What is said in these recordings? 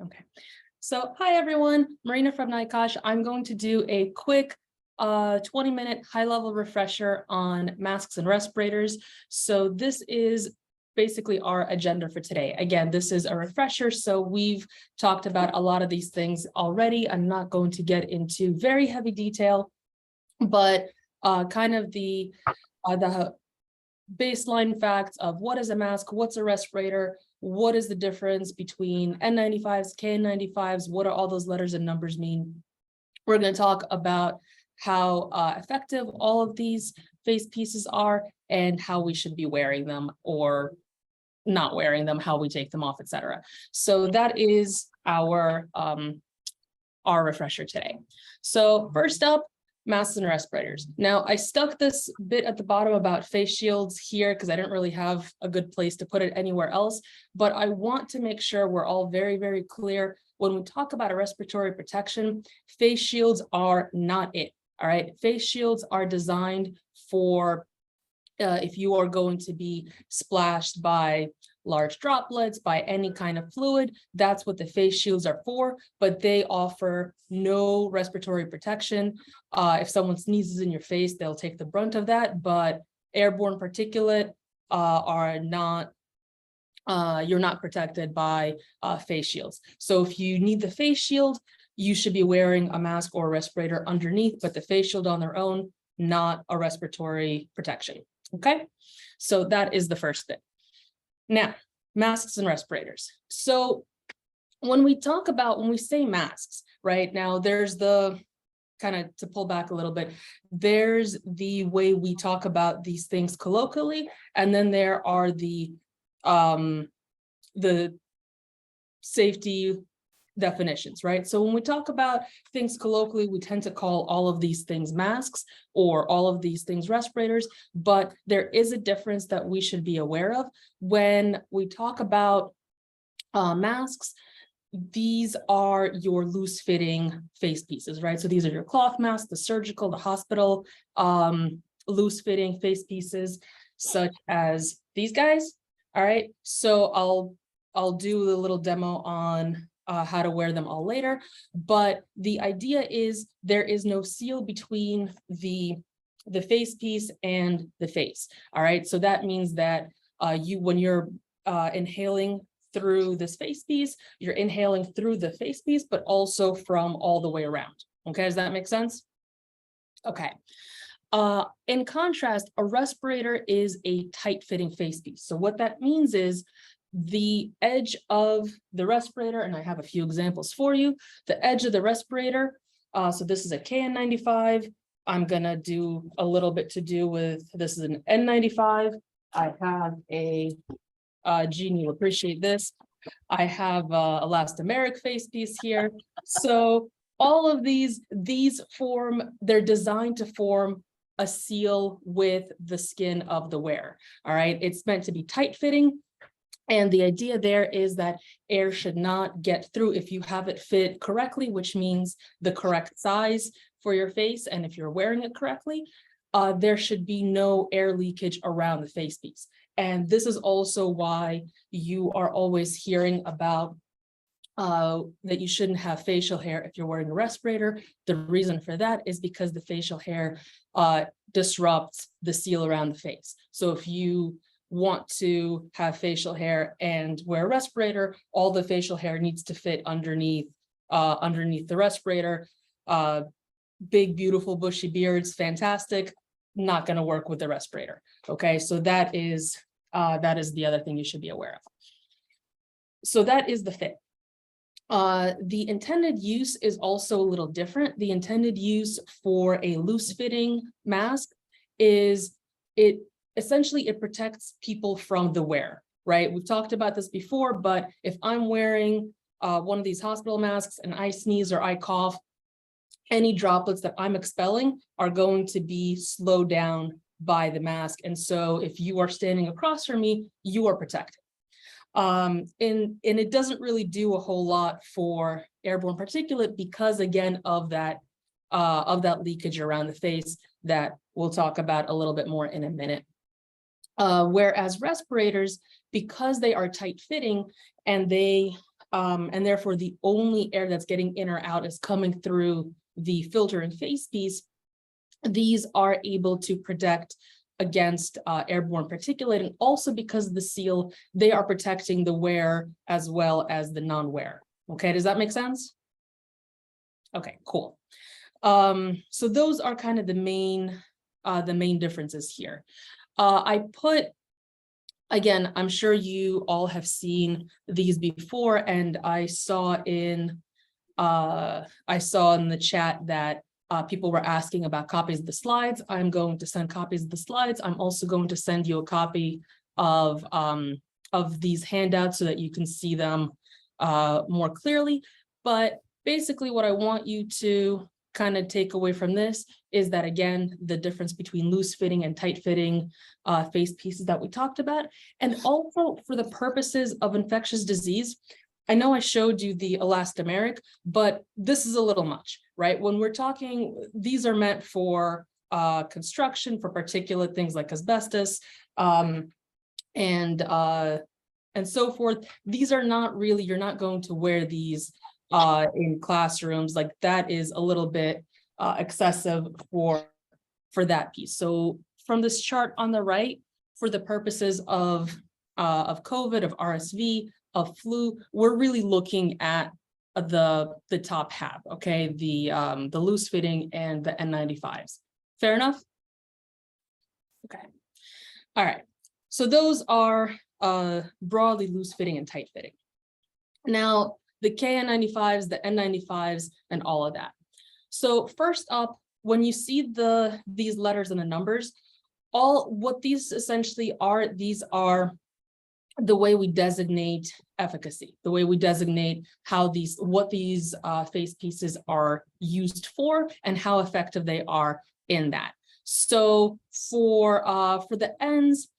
Okay, so hi everyone, Marina from NYCOSH. I'm going to do a quick 20-minute high-level refresher on masks and respirators. So this is basically our agenda for today. Again, this is a refresher, so we've talked about a lot of these things already. I'm not going to get into very heavy detail, but kind of the baseline facts of what is a mask, what's a respirator, what is the difference between N95s, KN95s, what do all those letters and numbers mean? We're going to talk about how effective all of these face pieces are and how we should be wearing them or not wearing them, how we take them off, etc. So that is our refresher today. So first up, masks and respirators. Now, I stuck this bit at the bottom about face shields here because I didn't really have a good place to put it anywhere else, but I want to make sure we're all very, very clear. When we talk about a respiratory protection, face shields are not it, all right? Face shields are designed for if you are going to be splashed by large droplets, by any kind of fluid, that's what the face shields are for, but they offer no respiratory protection. If someone sneezes in your face, they'll take the brunt of that, but airborne particulate are not, you're not protected by face shields. So if you need the face shield, you should be wearing a mask or a respirator underneath, but the face shield on their own, not a respiratory protection. Okay, so that is the first thing. Now, masks and respirators. So when we say masks, right now, there's the kind of, to pull back a little bit, there's the way we talk about these things colloquially, and then there are the safety definitions, right? So when we talk about things colloquially, we tend to call all of these things masks or all of these things respirators, but there is a difference that we should be aware of. When we talk about masks, these are your loose fitting face pieces, right? So these are your cloth masks, the surgical, the hospital, loose fitting face pieces, such as these guys. All right, so I'll do a little demo on how to wear them all later, but the idea is there is no seal between the face piece and the face. All right, so that means that when you're inhaling through this face piece, you're inhaling through the face piece, but also from all the way around. Okay, does that make sense? Okay. In contrast, a respirator is a tight-fitting face piece. So what that means is the edge of the respirator, and I have a few examples for you, the edge of the respirator, so this is a KN95, I'm gonna do a little bit to do with, this is an N95, I have a, Jean, you'll appreciate this, I have a elastomeric face piece here, so all of these they're designed to form a seal with the skin of the wearer, all right? It's meant to be tight-fitting, and the idea there is that air should not get through if you have it fit correctly, which means the correct size for your face. And if you're wearing it correctly, there should be no air leakage around the face piece. And this is also why you are always hearing about that you shouldn't have facial hair if you're wearing a respirator. The reason for that is because the facial hair disrupts the seal around the face. So if you want to have facial hair and wear a respirator, all the facial hair needs to fit underneath the respirator. Big, beautiful, bushy beards, fantastic, not going to work with the respirator. Okay, so that is the other thing you should be aware of. So that is the fit. The intended use is also a little different. The intended use for a loose fitting mask is essentially it protects people from the wear, right? We've talked about this before, but if I'm wearing one of these hospital masks and I sneeze or I cough, any droplets that I'm expelling are going to be slowed down by the mask. And so if you are standing across from me, you are protected. And it doesn't really do a whole lot for airborne particulate because, again, of that leakage around the face that we'll talk about a little bit more in a minute. Whereas respirators, because they are tight-fitting and they and therefore the only air that's getting in or out is coming through the filter and face piece, these are able to protect against airborne particulate, and also because of the seal, they are protecting the wearer as well as the non-wearer. Okay, does that make sense? Okay, cool. So those are kind of the main differences here. I put, again, I'm sure you all have seen these before, and I saw in the chat that people were asking about copies of the slides. I'm going to send copies of the slides. I'm also going to send you a copy of these handouts so that you can see them more clearly. But basically what I want you to kind of take away from this is that, again, the difference between loose fitting and tight fitting face pieces that we talked about. And also for the purposes of infectious disease, I know I showed you the elastomeric, but this is a little much, right? When we're talking, these are meant for construction, for particulate things like asbestos, and so forth. These are not really, you're not going to wear these in classrooms. Like, that is a little bit excessive for that piece. So from this chart on the right, for the purposes of COVID, of RSV, of flu, we're really looking at the top half, okay? The loose fitting and the N95s. Fair enough? Okay. All right. So those are broadly loose fitting and tight fitting. Now, the KN95s, the N95s, and all of that. So first up, when you see these letters and the numbers, what these essentially are, these are the way we designate efficacy, the way we designate what these face pieces are used for and how effective they are in that. So for the ends,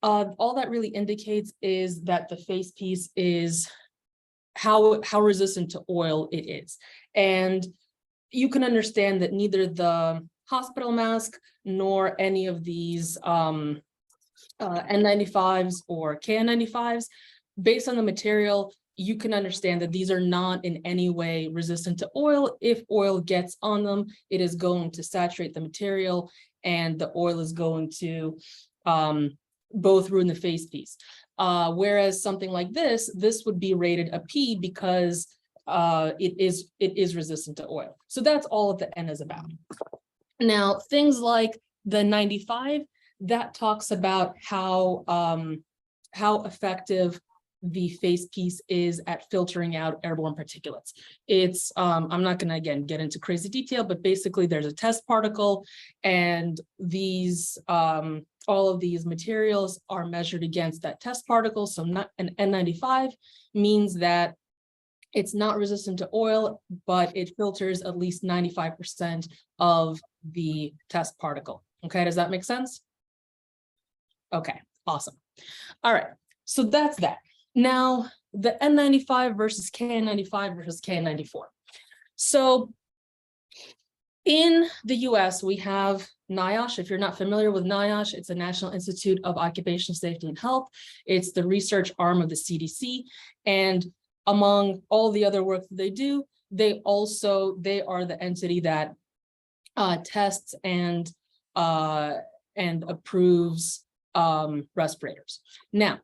all that really indicates is that the face piece is how resistant to oil it is. And you can understand that neither the hospital mask nor any of these N95s or KN95s, based on the material, you can understand that these are not in any way resistant to oil. If oil gets on them, it is going to saturate the material and the oil is going to both ruin the face piece. Whereas something like this would be rated a P because it is resistant to oil. So that's all that the N is about. Now, things like the 95, that talks about how effective the face piece is at filtering out airborne particulates. It's I'm not going to again get into crazy detail, but basically there's a test particle, and these all of these materials are measured against that test particle. So not an N95 means that it's not resistant to oil, but it filters at least 95% of the test particle. Okay, does that make sense? Okay, awesome. All right, so that's that. Now, the N95 versus KN95 versus KN94. So in the US, we have NYCOSH. If you're not familiar with NYCOSH, it's the National Institute of Occupational Safety and Health. It's the research arm of the CDC. And among all the other work that they do, they are the entity that tests and approves respirators. Now,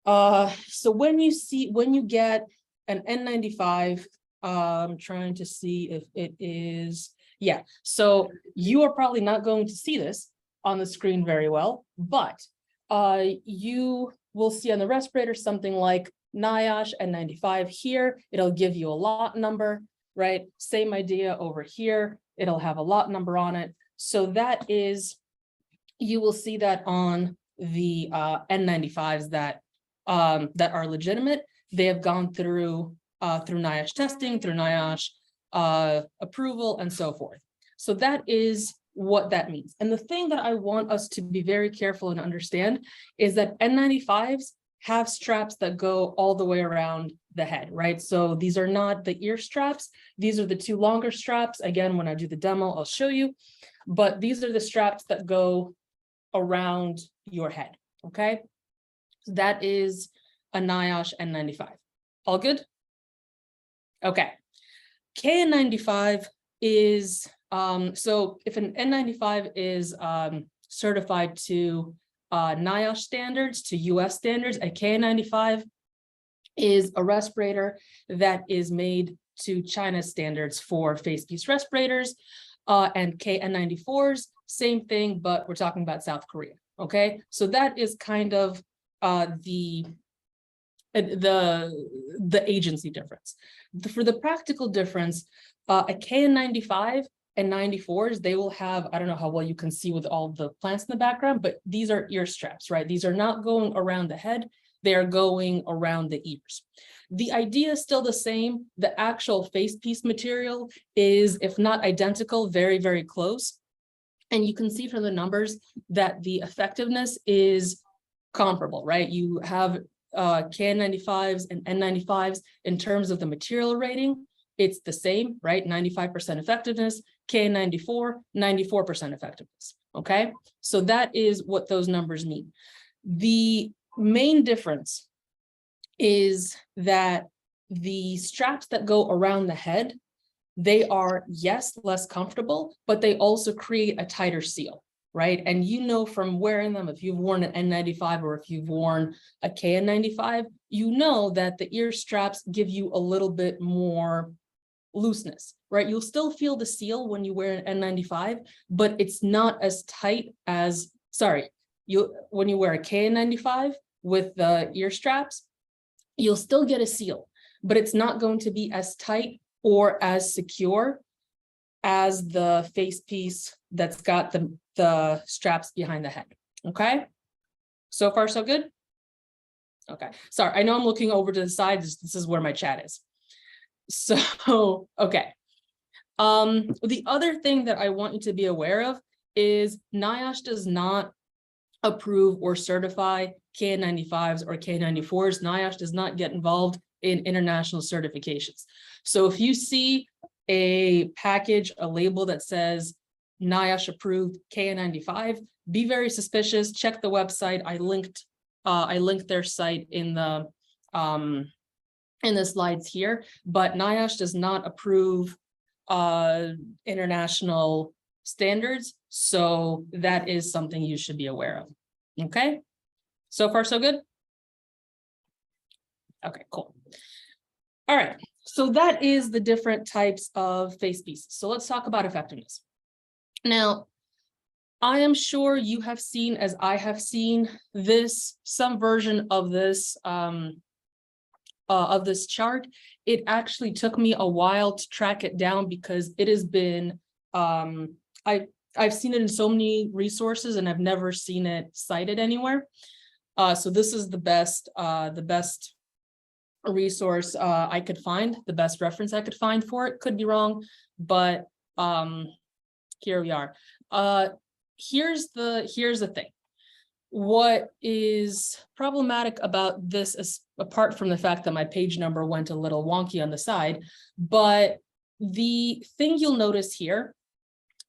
so when you get an N95, I'm trying to see if it is, yeah. So you are probably not going to see this on the screen very well, but you will see on the respirator something like NYCOSH N95 here. It'll give you a lot number, right? Same idea over here. It'll have a lot number on it. So that is, you will see that on the N95s that are legitimate. They have gone through NYCOSH testing, through NYCOSH approval, and so forth. So that is what that means. And the thing that I want us to be very careful and understand is that N95s have straps that go all the way around the head, right? So these are not the ear straps. These are the two longer straps. Again, when I do the demo, I'll show you. But these are the straps that go around your head, okay? So that is a NYCOSH N95. All good? Okay. KN95 is, so if an N95 is certified to NICOSH standards, to US standards, a KN95 is a respirator that is made to China standards for face piece respirators, and KN94s, same thing, but we're talking about South Korea. Okay, so that is kind of the agency difference. For the practical difference, a KN95 and 94s, they will have, I don't know how well you can see with all the plants in the background, but these are ear straps, right? These are not going around the head, they are going around the ears. The idea is still the same. The actual face piece material is, if not identical, very, very close. And you can see from the numbers that the effectiveness is comparable, right? You have KN95s and N95s in terms of the material rating, it's the same, right? 95% effectiveness, KN94, 94% effectiveness, okay? So that is what those numbers mean. The main difference is that the straps that go around the head, they are, yes, less comfortable, but they also create a tighter seal, right? And you know from wearing them, if you've worn an N95 or if you've worn a KN95, you know that the ear straps give you a little bit more looseness, right? You'll still feel the seal when you wear an N95, but it's not as tight as, when you wear a KN95 with the ear straps, you'll still get a seal, but it's not going to be as tight or as secure as the face piece that's got the straps behind the head, okay? So far, so good? Okay, sorry, I know I'm looking over to the side, this is where my chat is. So, okay. The other thing that I want you to be aware of is NICOSH does not approve or certify KN95s or KN94s. NICOSH does not get involved in international certifications. So if you see a package, a label that says NICOSH approved KN95, be very suspicious, check the website. I linked their site in the slides here, but NICOSH does not approve international standards. So that is something you should be aware of. Okay, so far so good? Okay, cool. All right, so that is the different types of face pieces. So let's talk about effectiveness. Now, I am sure you have seen, as I have seen, some version of this chart. It actually took me a while to track it down because it has been, I've seen it in so many resources and I've never seen it cited anywhere. So this is the best resource I could find, the best reference I could find for it. Could be wrong, but here we are. Here's the thing. What is problematic about this is, apart from the fact that my page number went a little wonky on the side, but the thing you'll notice here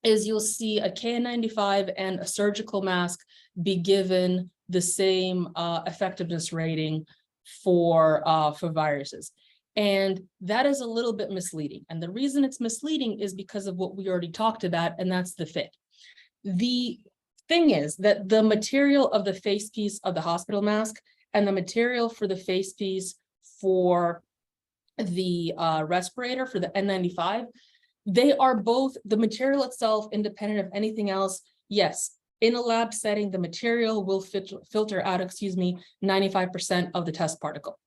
is you'll see a KN95 and a surgical mask be given the same effectiveness rating for viruses. And that is a little bit misleading. And the reason it's misleading is because of what we already talked about, and that's the fit. The thing is that the material of the face piece of the hospital mask and the material for the face piece for the respirator for the N95, they are both, the material itself, independent of anything else. Yes, in a lab setting, the material will filter out, 95% of the test particle.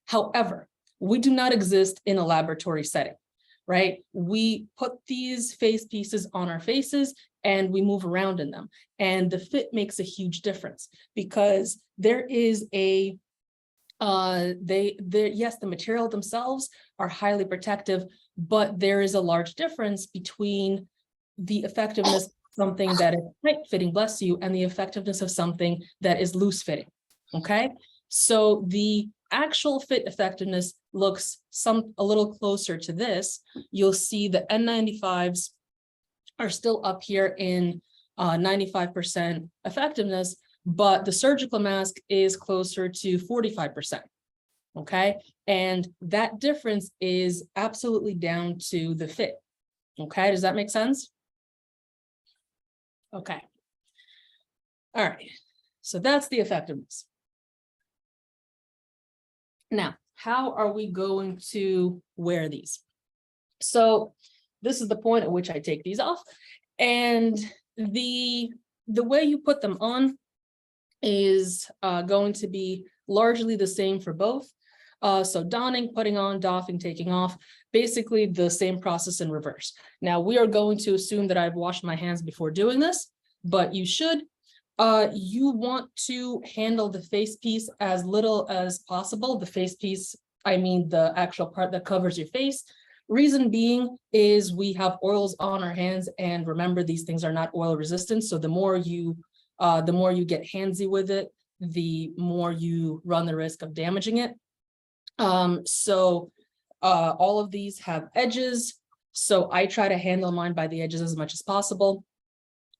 However, we do not exist in a laboratory setting, right? We put these face pieces on our faces and we move around in them. And the fit makes a huge difference because there is a, yes, the material themselves are highly protective, but there is a large difference between the effectiveness of something that is tight fitting, bless you, and the effectiveness of something that is loose fitting, okay? So the actual fit effectiveness looks a little closer to this. You'll see the N95s are still up here in 95% effectiveness, but the surgical mask is closer to 45%. okay? And that difference is absolutely down to the fit, okay? Does that make sense? Okay. All right, so that's the effectiveness. Now, how are we going to wear these? So this is the point at which I take these off, and the way you put them on is going to be largely the same for both. So donning, putting on, doffing, taking off, basically the same process in reverse. Now we are going to assume that I've washed my hands before doing this, but you should. You want to handle the face piece as little as possible. The face piece, I mean the actual part that covers your face. Reason being is we have oils on our hands, and remember, these things are not oil resistant. So the more you get handsy with it, the more you run the risk of damaging it. All of these have edges, so I try to handle mine by the edges as much as possible.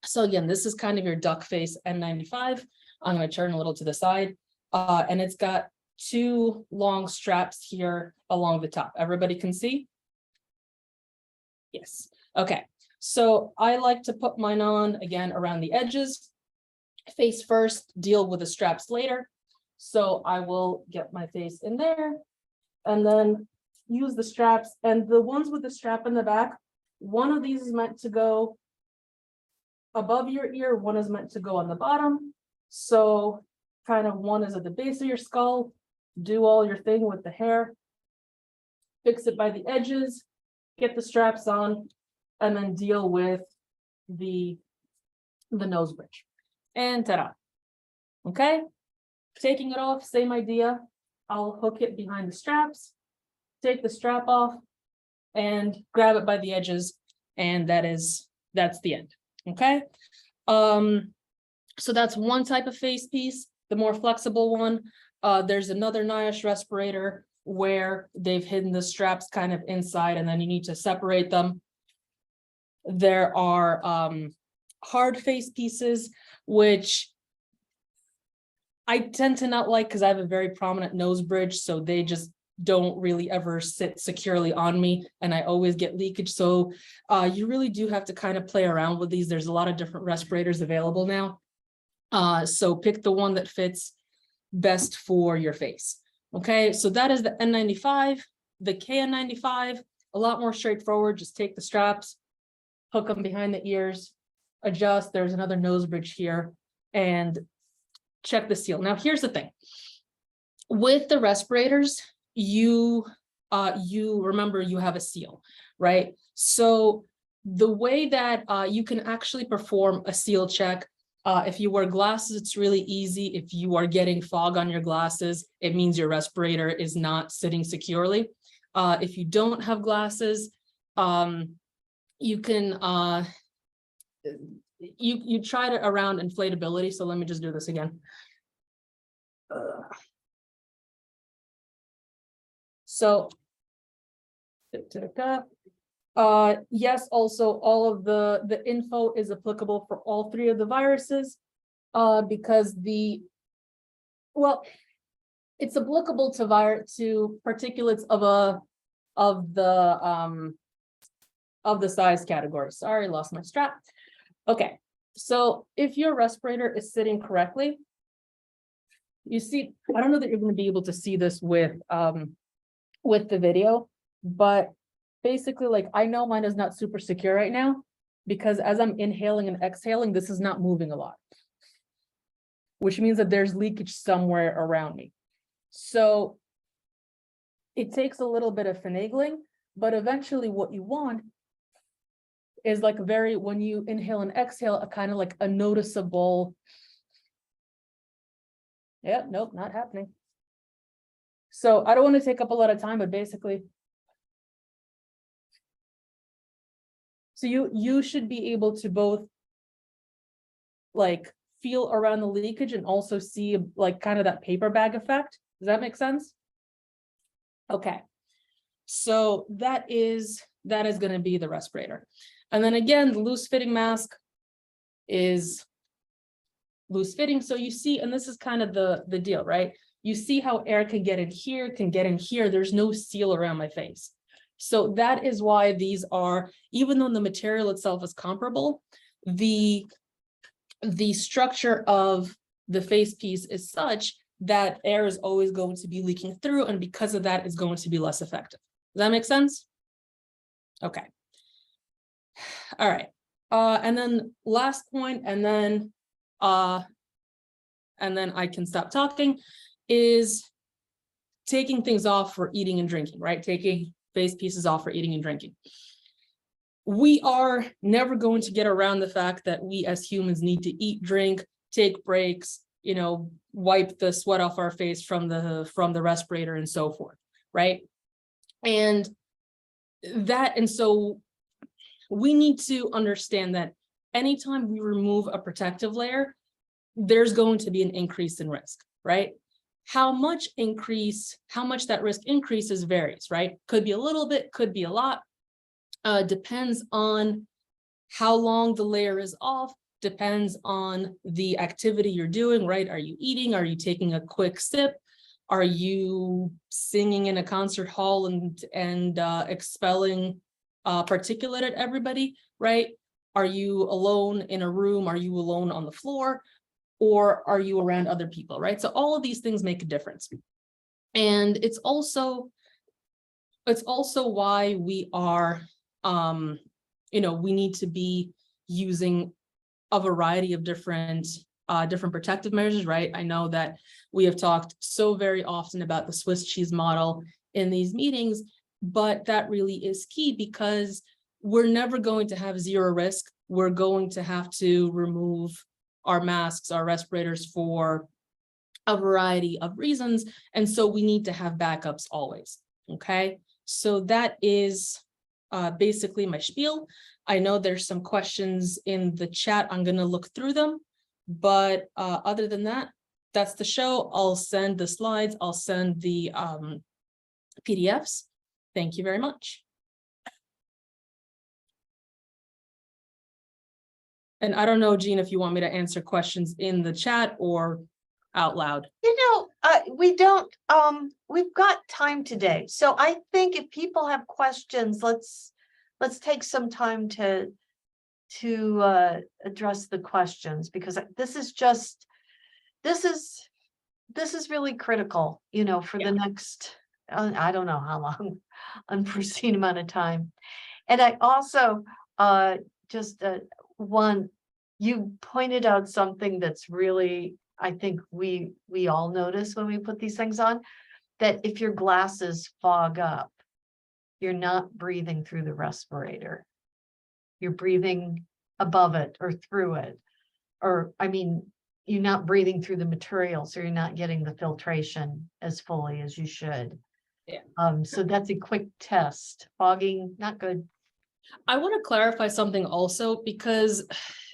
So again, this is kind of your duck face N95. I'm going to turn a little to the side, and it's got two long straps here along the top. Everybody can see? Yes. Okay. So I like to put mine on again around the edges. Face first, deal with the straps later. So I will get my face in there and then use the straps. And the ones with the strap in the back, one of these is meant to go above your ear, one is meant to go on the bottom. So kind of one is at the base of your skull. Do all your thing with the hair. Fix it by the edges, get the straps on, and then deal with the nose bridge. And ta-da. Okay, taking it off, same idea. I'll hook it behind the straps, take the strap off, and grab it by the edges, and that's the end. Okay, so that's one type of face piece, the more flexible one. There's another NYCOSH respirator where they've hidden the straps kind of inside, and then you need to separate them. There are hard face pieces, which I tend to not like because I have a very prominent nose bridge, so they just don't really ever sit securely on me, and I always get leakage. So you really do have to kind of play around with these. There's a lot of different respirators available now. So pick the one that fits best for your face. Okay, so that is the N95. The KN95, a lot more straightforward. Just take the straps, hook them behind the ears, adjust. There's another nose bridge here, and check the seal. Now, here's the thing. With the respirators, you remember you have a seal, right? So the way that you can actually perform a seal check, if you wear glasses, it's really easy. If you are getting fog on your glasses, it means your respirator is not sitting securely. If you don't have glasses, you can you try to around inflatability. So let me just do this again. So yes, also all of the info is applicable for all three of the viruses, because it's applicable to particulates of the size category. Sorry, lost my strap. Okay, so if your respirator is sitting correctly, you see, I don't know that you're going to be able to see this with the video, but basically, like, I know mine is not super secure right now because as I'm inhaling and exhaling, this is not moving a lot, which means that there's leakage somewhere around me. So it takes a little bit of finagling, but eventually what you want is like when you inhale and exhale, a kind of like a noticeable, yeah, nope, not happening. So I don't want to take up a lot of time, but basically, so you should be able to both like feel around the leakage and also see like kind of that paper bag effect. Does that make sense? Okay, so that is going to be the respirator. And then again, the loose fitting mask is loose fitting. So you see, and this is kind of the deal, right? You see how air can get in here, can get in here. There's no seal around my face. So that is why these are, even though the material itself is comparable, the structure of the face piece is such that air is always going to be leaking through, and because of that, it's going to be less effective. Does that make sense? Okay. All right. And then last point, and then I can stop talking, is taking things off for eating and drinking, right? Taking face pieces off for eating and drinking. We are never going to get around the fact that we as humans need to eat, drink, take breaks, you know, wipe the sweat off our face from the respirator and so forth, right? And so we need to understand that anytime we remove a protective layer, there's going to be an increase in risk, right? How much that risk increases varies, right? Could be a little bit, could be a lot. Depends on how long the layer is off, depends on the activity you're doing, right? Are you eating? Are you taking a quick sip? Are you singing in a concert hall and expelling particulate at everybody, right? Are you alone in a room? Are you alone on the floor? Or are you around other people, right? So all of these things make a difference. And it's also why we are, we need to be using a variety of different protective measures, right? I know that we have talked so very often about the Swiss cheese model in these meetings, but that really is key because we're never going to have zero risk. We're going to have to remove our masks, our respirators for a variety of reasons. And so we need to have backups always, okay? So that is basically my spiel. I know there's some questions in the chat. I'm gonna look through them, but other than that, that's the show. I'll send the slides, I'll send the PDFs. Thank you very much. And I don't know, Jean, if you want me to answer questions in the chat or out loud. We don't, we've got time today. So I think if people have questions, let's take some time to address the questions, because this is really critical, for the next, I don't know how long, unforeseen amount of time. And I also you pointed out something that's really, I think we all notice when we put these things on, that if your glasses fog up, you're not breathing through the respirator. You're breathing above it or through it. You're not breathing through the material, so you're not getting the filtration as fully as you should. Yeah. So that's a quick test. Fogging, not good. I want to clarify something also, because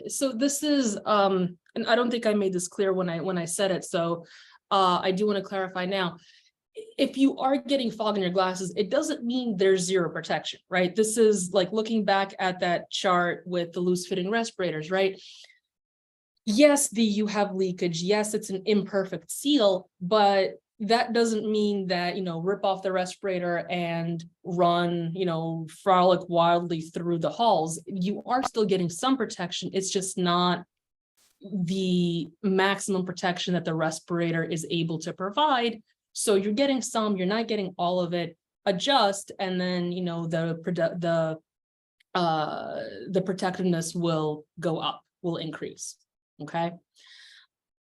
so this is and I don't think I made this clear when I said it, so I do want to clarify now. If you are getting fog in your glasses, it doesn't mean there's zero protection, right? This is like looking back at that chart with the loose fitting respirators, right? Yes, you have leakage. Yes, it's an imperfect seal, but that doesn't mean that, rip off the respirator and run, frolic wildly through the halls. You are still getting some protection. It's just not the maximum protection that the respirator is able to provide. So you're getting some, you're not getting all of it. Adjust, and then, the protectiveness will go up, will increase. Okay.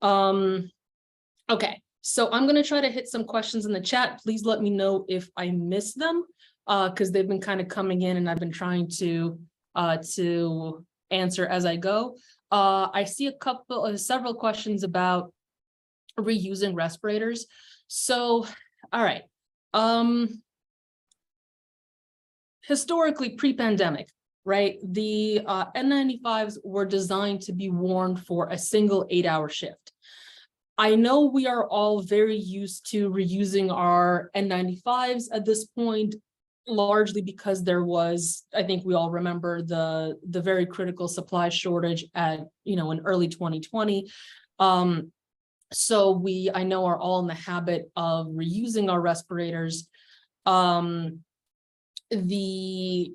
Okay. So I'm going to try to hit some questions in the chat. Please let me know if I miss them, because they've been kind of coming in and I've been trying to answer as I go. I see several questions about reusing respirators. So, all right. Historically, pre-pandemic, right? The N95s were designed to be worn for a single 8-hour shift. I know we are all very used to reusing our N95s at this point, largely because there was, I think we all remember the very critical supply shortage at, in early 2020. So we, I know, are all in the habit of reusing our respirators. The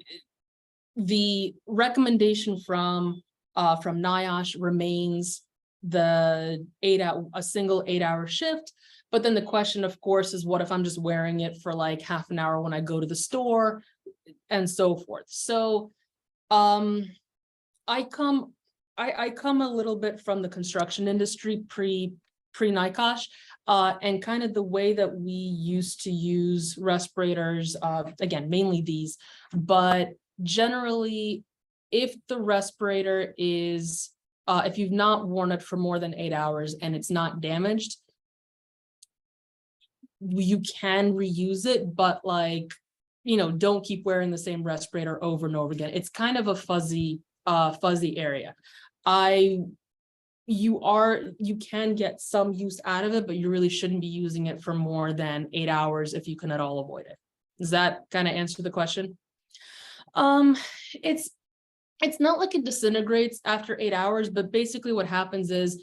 recommendation from NYCOSH remains the a single 8-hour shift. But then the question, of course, is what if I'm just wearing it for like half an hour when I go to the store and so forth. So I come a little bit from the construction industry pre NYCOSH, and kind of the way that we used to use respirators, again, mainly these, but generally, if the respirator is, if you've not worn it for more than 8 hours and it's not damaged, you can reuse it, but like, don't keep wearing the same respirator over and over again. It's kind of a fuzzy area. You can get some use out of it, but you really shouldn't be using it for more than 8 hours if you can at all avoid it. Does that kind of answer the question? It's not like it disintegrates after 8 hours, but basically what happens is,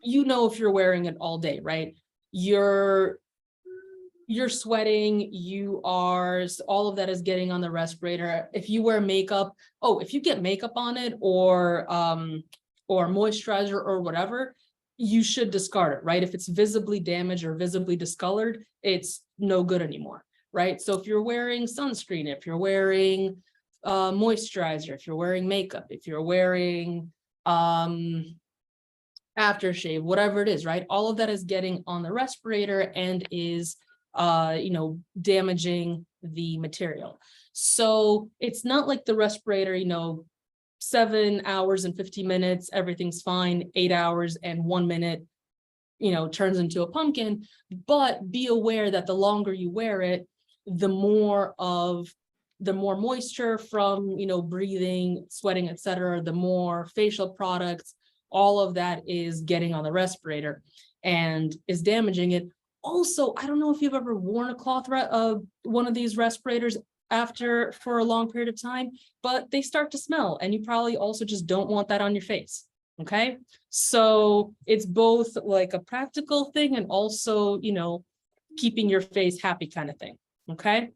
if you're wearing it all day, right? You're sweating, all of that is getting on the respirator. If you wear makeup, if you get makeup on it or moisturizer or whatever, you should discard it, right? If it's visibly damaged or visibly discolored, it's no good anymore, right? So if you're wearing sunscreen, if you're wearing moisturizer, if you're wearing makeup, if you're wearing aftershave, whatever it is, right? All of that is getting on the respirator and is damaging the material. So it's not like the respirator, 7 hours and 50 minutes, everything's fine, 8 hours and 1 minute, turns into a pumpkin. But be aware that the longer you wear it, the more moisture from, breathing, sweating, etc., the more facial products, all of that is getting on the respirator and is damaging it. Also, I don't know if you've ever worn a cloth one of these respirators for a long period of time, but they start to smell, and you probably also just don't want that on your face. Okay, so it's both like a practical thing and also, keeping your face happy kind of thing. Okay,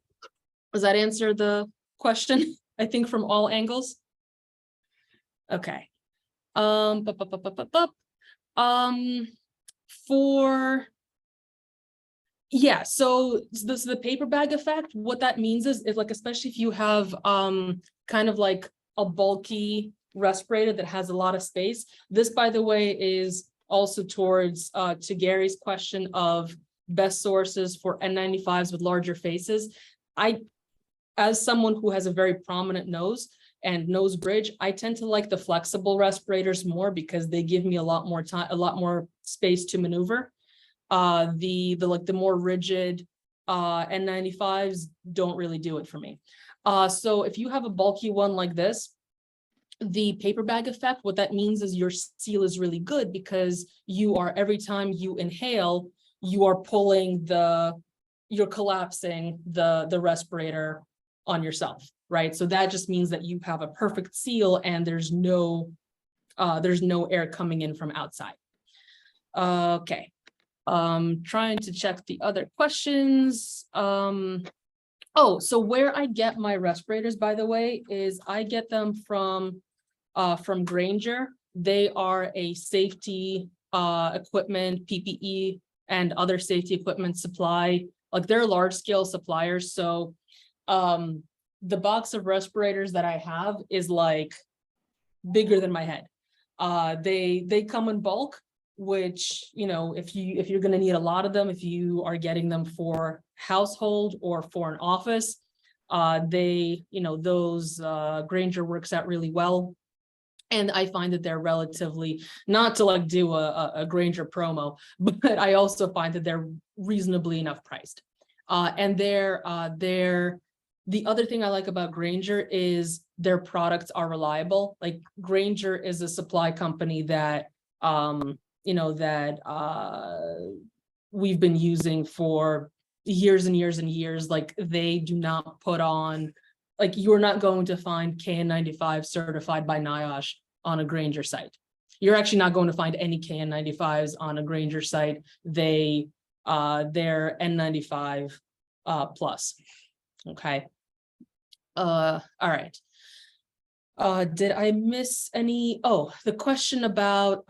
does that answer the question? I think from all angles. Okay. So this is the paper bag effect. What that means is like, especially if you have kind of like a bulky respirator that has a lot of space. This, by the way, is also towards to Gary's question of best sources for N95s with larger faces. As someone who has a very prominent nose and nose bridge, I tend to like the flexible respirators more because they give me a lot more time, a lot more space to maneuver. The more rigid N95s don't really do it for me. So if you have a bulky one like this, the paper bag effect, what that means is your seal is really good because every time you inhale, you're collapsing the respirator on yourself, right? So that just means that you have a perfect seal and there's no air coming in from outside. Okay. Trying to check the other questions. So where I get my respirators, by the way, is I get them from Grainger. They are a safety equipment, PPE, and other safety equipment supply. Like, they're large scale suppliers. So the box of respirators that I have is like bigger than my head. They come in bulk, which, if you're going to need a lot of them, if you are getting them for household or for an office, those Grainger works out really well. And I find that they're relatively, not to like do a Grainger promo, but I also find that they're reasonably enough priced. And the other thing I like about Grainger is their products are reliable. Like, Grainger is a supply company that we've been using for years and years and years. Like, they do not put on, like, you're not going to find KN95 certified by NYCOSH on a Grainger site. You're actually not going to find any KN95s on a Granger site. They're N95 plus. Okay. All right. Did I miss any? Oh, the question about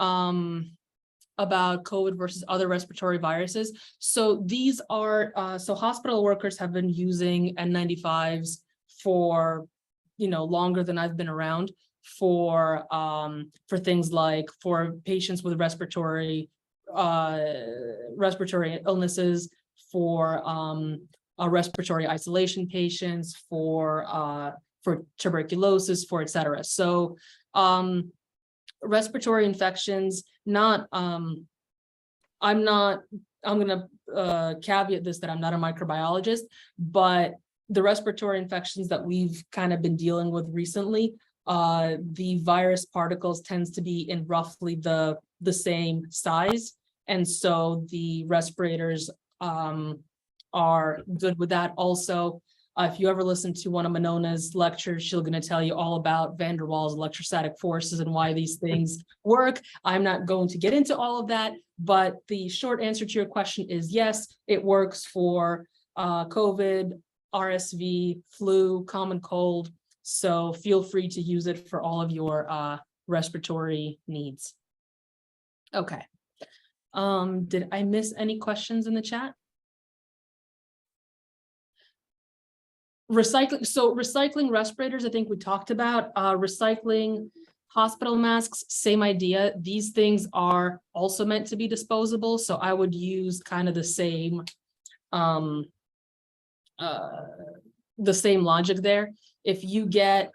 COVID versus other respiratory viruses. So these are, so hospital workers have been using N95s for, longer than I've been around for things like for patients with respiratory illnesses, for respiratory isolation patients, for tuberculosis, for et cetera. So respiratory infections, I'm gonna caveat this that I'm not a microbiologist, but the respiratory infections that we've kind of been dealing with recently, the virus particles tends to be in roughly the same size. And so the respirators are good with that. Also, if you ever listen to one of Monona's lectures, she's going to tell you all about van der Waals electrostatic forces and why these things work. I'm not going to get into all of that, but the short answer to your question is yes, it works for COVID, RSV, flu, common cold. So feel free to use it for all of your respiratory needs. Okay. Did I miss any questions in the chat? Recycling, so recycling respirators, I think we talked about. Recycling hospital masks, same idea. These things are also meant to be disposable, so I would use kind of the same logic there. If you get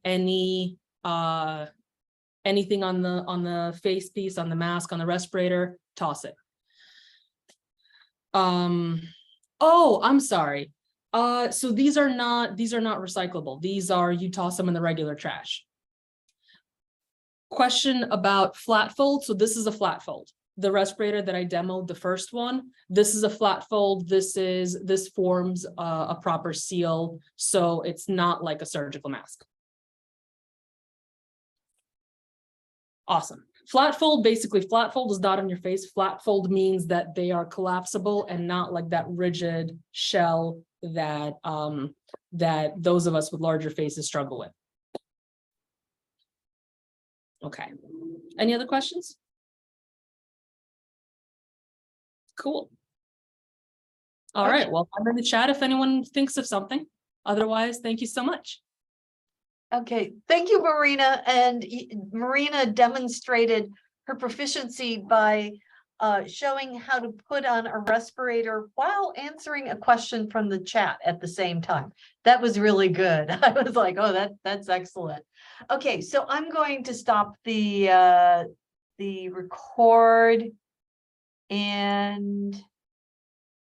any anything on the face piece, on the mask, on the respirator, toss it. Oh, I'm sorry. So these are not recyclable. These are, you toss them in the regular trash. Question about flat fold. So this is a flat fold. The respirator that I demoed, the first one, this is a flat fold. This forms a proper seal. So it's not like a surgical mask. Awesome. Flat fold, basically flat fold is not on your face. Flat fold means that they are collapsible and not like that rigid shell that that those of us with larger faces struggle with. Okay. Any other questions? Cool. All right. Well, I'm in the chat if anyone thinks of something. Otherwise, thank you so much. Okay, thank you, Marina. And Marina demonstrated her proficiency by showing how to put on a respirator while answering a question from the chat at the same time. That was really good. I was like, oh, that's excellent. Okay, so I'm going to stop the record and